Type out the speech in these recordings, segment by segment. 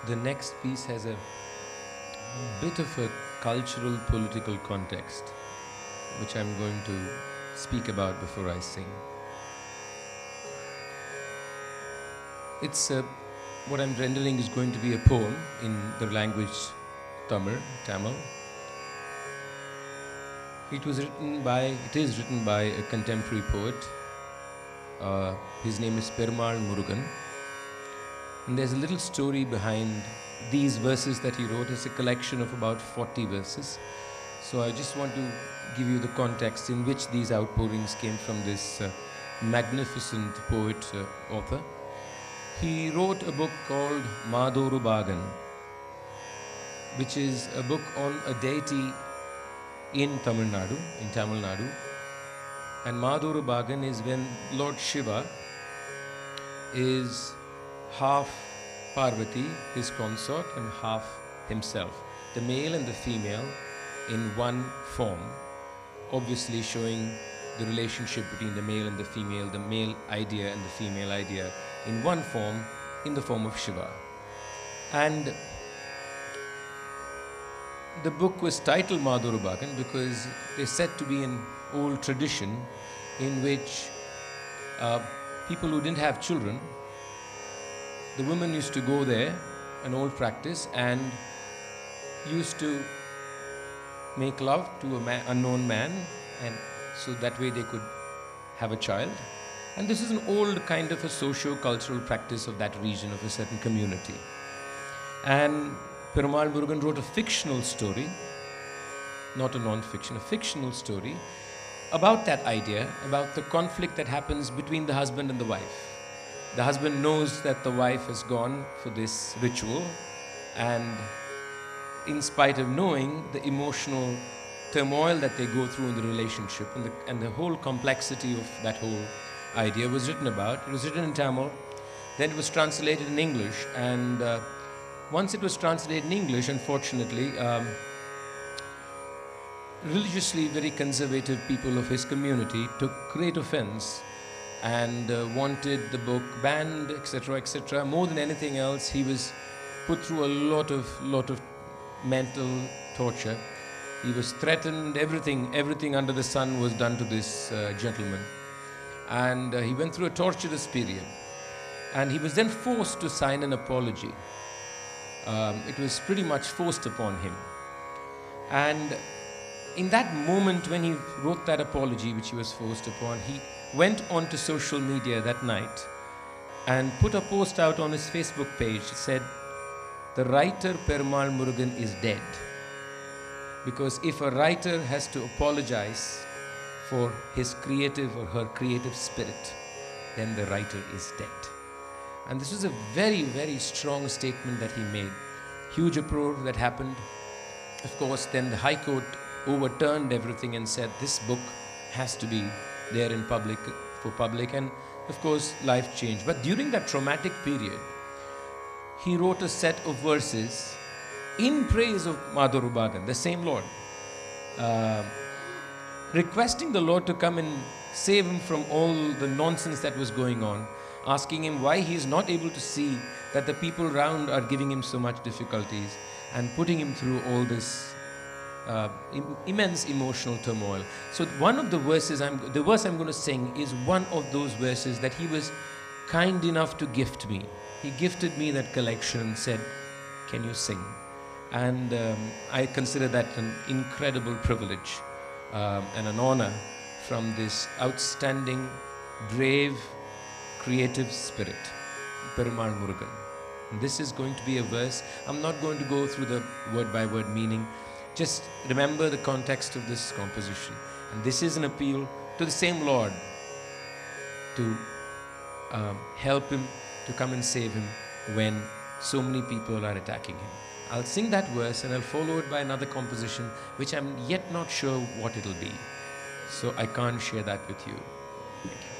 The next piece has a bit of a cultural political context, which I'm going to speak about before I sing. It's what I'm rendering is going to be a poem in the language Tamil. It is written by a contemporary poet. His name is Perumal Murugan. And there's a little story behind these verses that he wrote. It's a collection of about 40 verses. So I just want to give you the context in which these outpourings came from this magnificent poet, author. He wrote a book called Madoru Bagan, which is a book on a deity in Tamil Nadu. And Madoru Bagan is when Lord Shiva is half Parvati, his consort, and half himself. The male and the female in one form, obviously showing the relationship between the male and the male idea and the female idea in one form, in the form of Shiva. And the book was titled Madoru Bagan because they're said to be an old tradition in which people who didn't have children, the women used to go there, an old practice, and used to make love to an unknown man, and so that way they could have a child. And this is an old kind of a socio-cultural practice of that region, of a certain community. And Perumal Murugan wrote a fictional story, not a non-fiction, a fictional story about that idea, about the conflict that happens between the husband and the wife. The husband knows that the wife has gone for this ritual, and in spite of knowing the emotional turmoil that they go through in the relationship and the whole complexity of that whole idea was written about. It was written in Tamil, then it was translated in English, and once it was translated in English, unfortunately, religiously very conservative people of his community took great offense and wanted the book banned, etc., etc. More than anything else, he was put through a lot of mental torture. He was threatened. Everything under the sun was done to this gentleman, and he went through a torturous period. And he was then forced to sign an apology. It was pretty much forced upon him. And in that moment when he wrote that apology, which he was forced upon, he went onto social media that night and put a post out on his Facebook page. It said, "The writer Perumal Murugan is dead." Because if a writer has to apologize for his creative or her creative spirit, then the writer is dead. And this was a very, very strong statement that he made. Huge uproar that happened. Of course, then the High Court overturned everything and said this book has to be there in public, for public, and of course life changed. But during that traumatic period, he wrote a set of verses in praise of Madoru Bagan, the same Lord, requesting the Lord to come and save him from all the nonsense that was going on, asking him why he is not able to see that the people around are giving him so much difficulties, and putting him through all this immense emotional turmoil. So one of the verses, the verse I'm going to sing is one of those verses that he was kind enough to gift me. He gifted me that collection and said, "Can you sing?" And I consider that an incredible privilege and an honor from this outstanding, brave, creative spirit, Perumal Murugan. And this is going to be a verse. I'm not going to go through the word by word meaning. Just remember the context of this composition. And this is an appeal to the same Lord to help him, to come and save him when so many people are attacking him. I'll sing that verse and I'll follow it by another composition which I'm yet not sure what it'll be. So I can't share that with you. Thank you.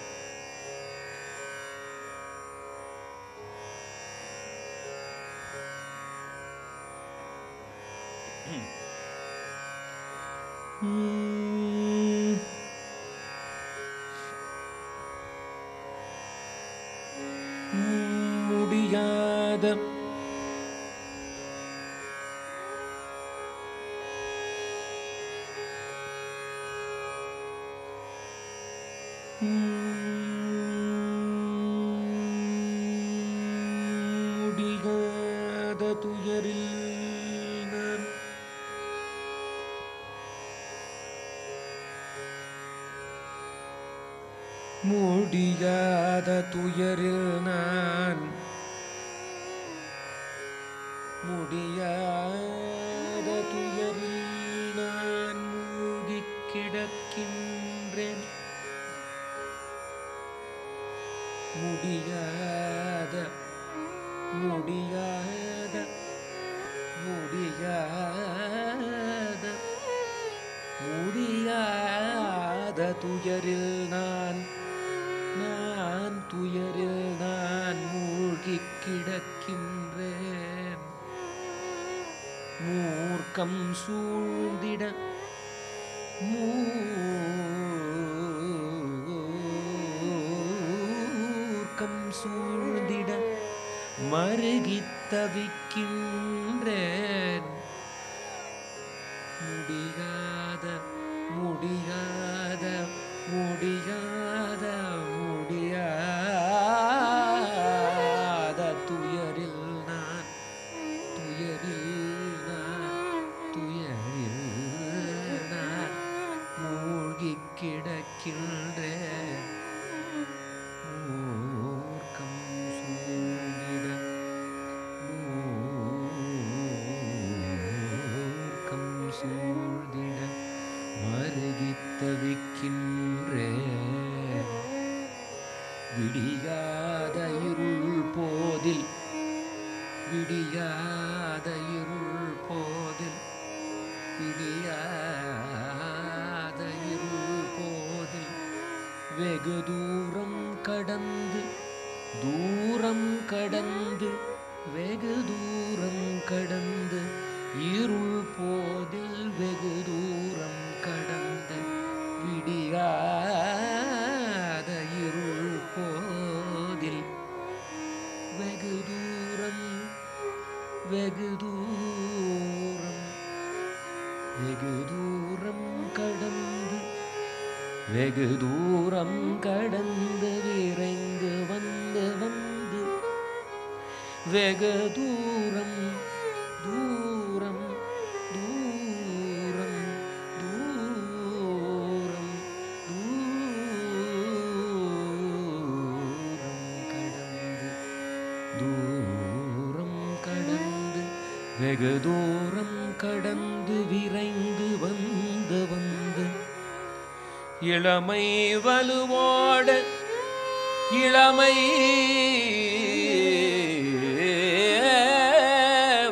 முடியாத துயரில் நான் முடியாத துயரில் நான் முடியாத துயரில் நான் மூழ்கிக் கிடக்கின்றேன். முடியாத முடியாத முடியாத முடியாத துயரில் நான் துயரில் நான் மூழ்கிக் கிடக்கின்றேன். மூர்க்கம் சூழ்ந்திட மூர்க்கம் சூழ்ந்திட மருகித் தவிக்கின்றேன். முடியாத முடியாத முடியாத முடியாத துயரில் நான் மூழ்கிக் கிடக்கின்றேன். மூர்க்கம் சூழ்ந்திட மூர்க்கம் சூழ்ந்திட மருகித் தவிக்கின்றேன். விடியாத இருள் போதில் விடியாத இருள் போதில் விடியாத இருள் போதில் வெகு தூரம் கடந்து வெகு தூரம் கடந்து இருள் போதில் வெகு தூரம் கடந்து விடியாத இருள் போதில் வெகு தூரம் வெகு தூரம் வெகு தூரம் கடந்து வெகு தூரம் கடந்து விரைந்து வந்து வெகு தூரம் தூரம் தூரம் தூரம் தூரம் கடந்து வெகு தூரம் கடந்து விரைந்து வந்து இளமை வலுவோட இளமை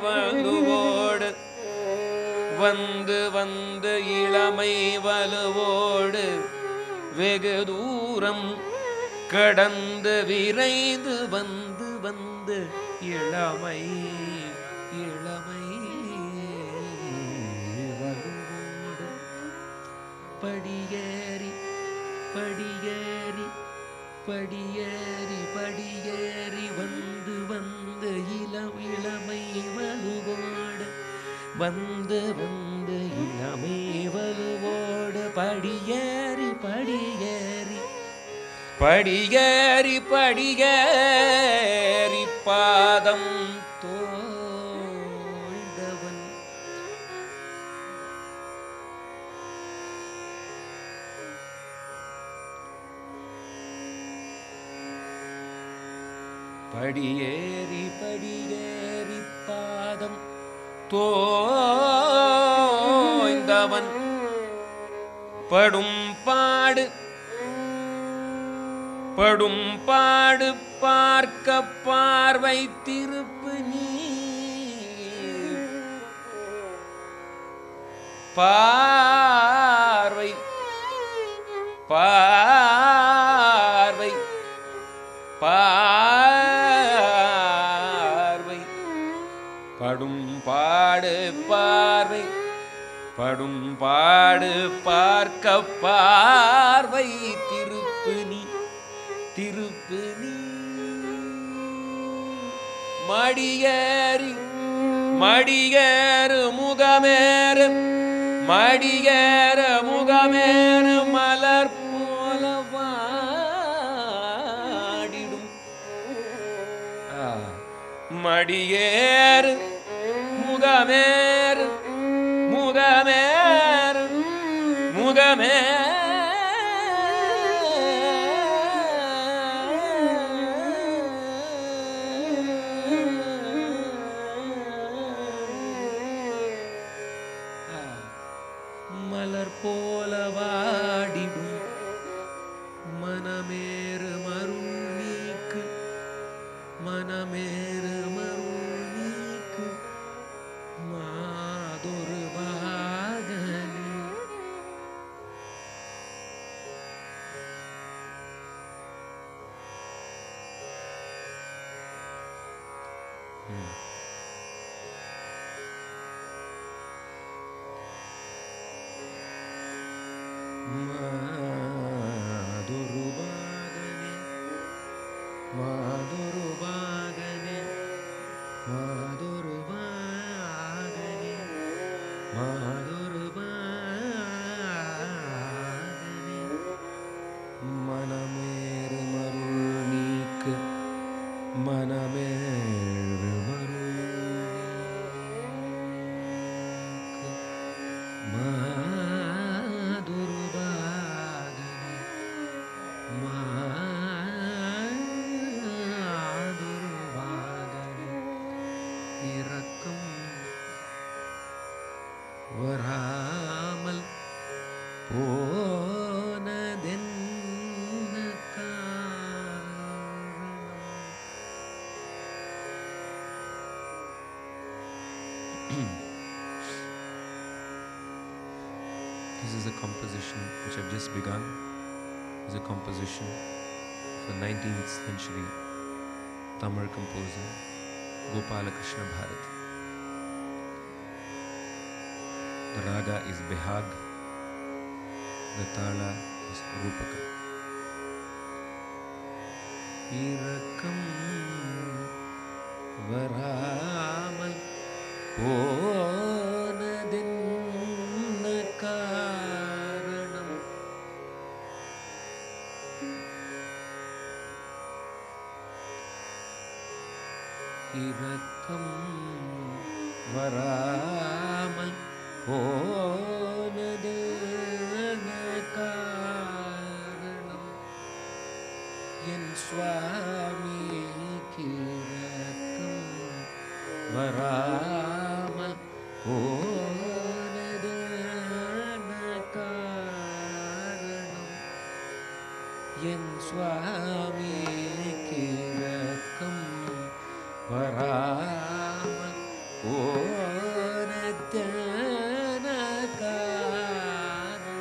வலுவோடு வந்து இளமை வலுவோடு வெகு தூரம் கடந்து விரைந்து வந்து இளமை வலுவோடு படியேறி வந்து இளமை வலுவோடு வந்து இளமை வலுவோடு படியேறி பாதம் தோழ்ந்தவன் படியேறி பாதம் தோய்ந்தவன் படும் பாடு பார்க்க பார்வை திருப்பு நீ பார்வை படும் பாடு பார்க்க பார்வை திருப்பு நீ மடியேறு முகமேறு மலர் போல வாடிடும் மடியேறு முகமேர் முகமேர் முகமேர் மலர் போல வாடிடும் மனமேறு மருள் நீக்கு மனமேறு மருள் நீக்கு மாதொரு பாகனே. மாதுருபாகனே மாதுருபாகனே மாதுருபாகனே மனமேறு மருள் நீக்கு மனமேறு மருள் நீக்கு மாதுருபாகனே மாதுருபாகனே இரக்கம் வராமல் போனதென்ன காரணம். This is a composition which I've just begun. It's a composition of a 19th century Tamil composer Gopalakrishna Bharati. The raga is Behag, the tala is Rupaka. Irakam varamal ponadinna karanam. Irakam varamal ponadinna karanam. Yen Swami kirakam varamal ponadinna karanam. Yen Swami kirakam varamal ponadinna karanam.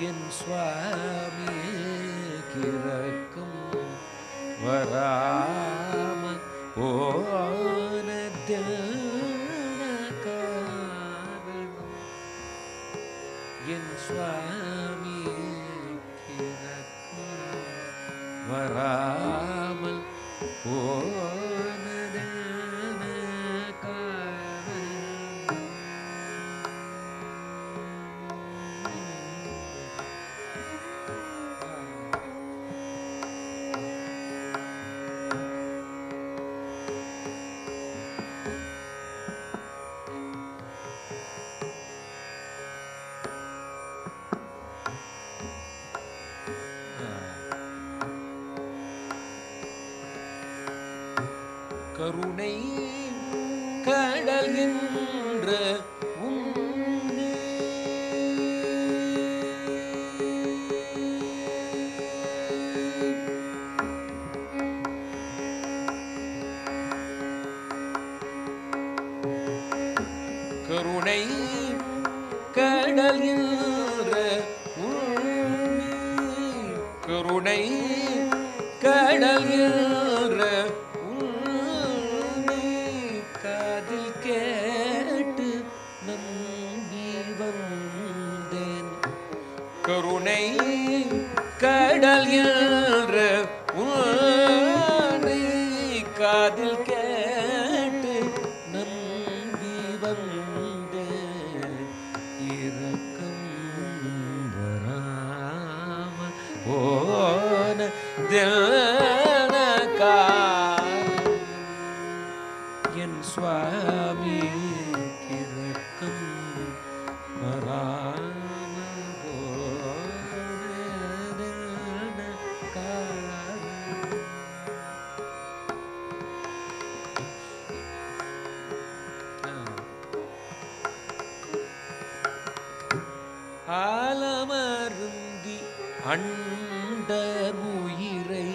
Yen Swami kirakam varamal ponadinna karanam. Yen Swami kirakam varamal ponadinna karanam. கருணை கடல் என்ற உன்னே கருணை கடல் என்ற உன்னே கருணை கடல் என்ற கருணை கடல் என்ற உன்னை காதில் கேட்டு நம்பி வந்தேன். இரக்கம் வராம போன தின காரணம் என் சுவாமி உயிரை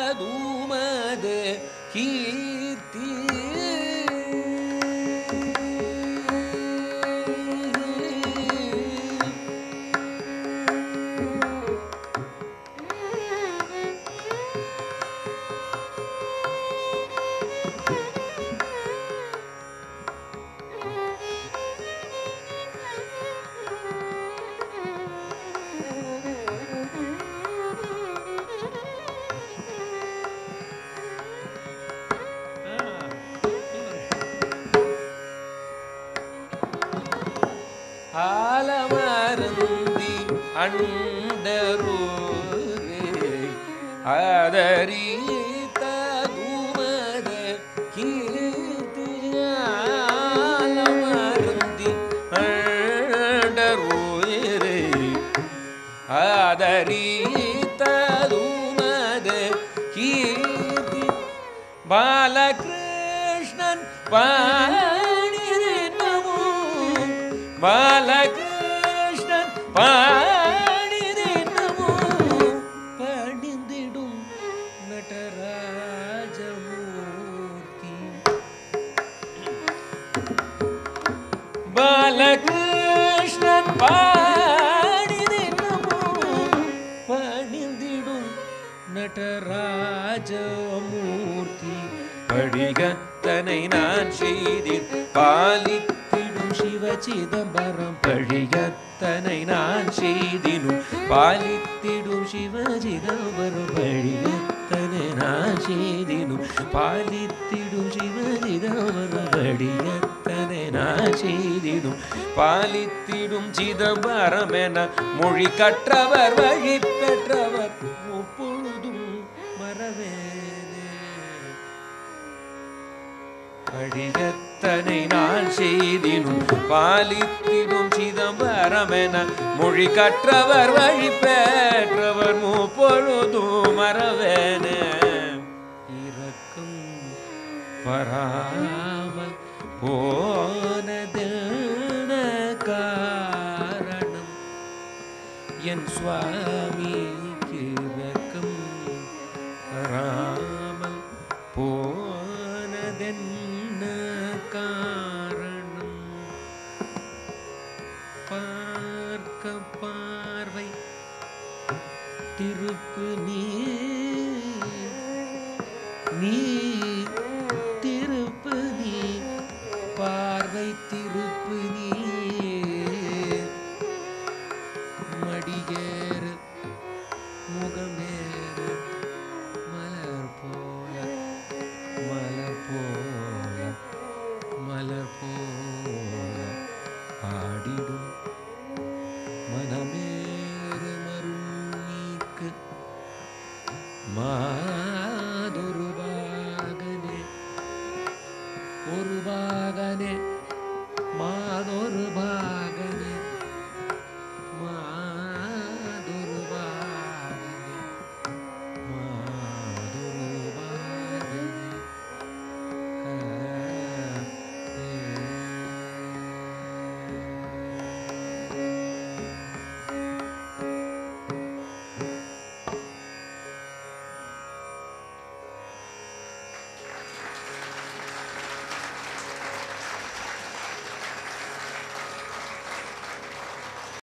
ஆதரித்ததுமது கீர்த்தி ஆலமருந்தி அண்டரூரே ஆதரித்ததுமது கீர்த்தி ஆலமருந்தி அண்டரூரே ஆதரித்ததுமது கீர்த்தி பாலகிருஷ்ணன் பாலகிருஷ்ணன் பாடினமோ பணிந்திடும் நடராஜமூர்த்தி பாலகிருஷ்ணன் பாடினமோ பணிந்திடும் நடராஜமூர்த்தி படிகத்தனை நான் செய்தேன் பாலித்திடும் சிவசிதம்பரம் பழிகத்தனை நான் செய்தினும் பாலித்திடும் சிவசிதம்பரம் பழிகத்தனை நான் செய்தினும் பாலித்திடும் சிவசிதம்பரம் படிகத்தனை நான் செய்தினும் பாலித்திடும் சிதம்பரம் என மொழி கற்றவர் வழி பெற்றவர் முப்பொழுதும் மறவேனே படிகத்தனை நான் செய்தினும் பாலித்திடும் சிதம்பரம் என மொழி கற்றவர் வழி பெற்றவர் முப்பொழுதும் மறவேன இரக்கம் பராமல் போனதென்ன காரணம் என் சுவாமிக்கு இரக்கம் பராமல் போனதென்ன காரணம் பார்க்க பார்வை திருப்பு நீ திருப்பு நீ பார்வை திருப்பு நீ மடியே